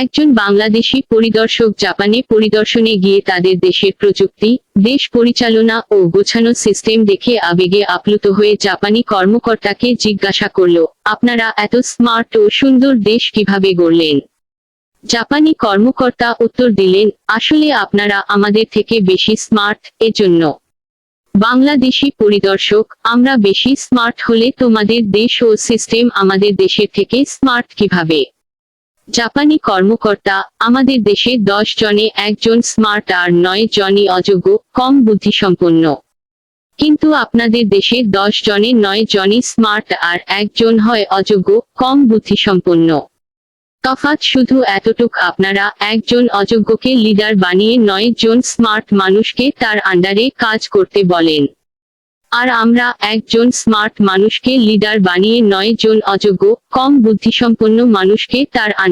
একজন বাংলাদেশী পরিদর্শক জাপানে পরিদর্শনে গিয়ে তাদের দেশের প্রযুক্তি, দেশ পরিচালনা ও গোছানো সিস্টেম দেখে আবেগে আপ্লুত হয়ে জাপানি কর্মকর্তাকে জিজ্ঞাসা করল, আপনারা এত স্মার্ট ও সুন্দর দেশ কিভাবে গড়লেন? জাপানি কর্মকর্তা উত্তর দিলেন, আসলে আপনারা আমাদের থেকে বেশি স্মার্ট, এজন্য। বাংলাদেশী পরিদর্শক, আমরা বেশি স্মার্ট হলে তোমাদের দেশ ও সিস্টেম আমাদের দেশের থেকে স্মার্ট কিভাবে? জাপানি কর্মকর্তা, আমাদের দেশে 10 জনে একজন স্মার্ট আর 9 জনই অযোগ্য, কম বুদ্ধিসম্পন্ন। কিন্তু আপনাদের দেশে 10 জনে 9 জনই স্মার্ট আর একজন হয় অযোগ্য, কম বুদ্ধিসম্পন্ন। তফাৎ শুধু এতটুক, আপনারা একজন অযোগ্যকে লিডার বানিয়ে 9 জন স্মার্ট মানুষকে তার আন্ডারে কাজ করতে বলেন। আর আমরা একজন স্মার্ট মানুষকে লিডার বানিয়ে 9 জন অযোগ্য, কম বুদ্ধিসম্পন্ন মানুষকে তার আন্ডারে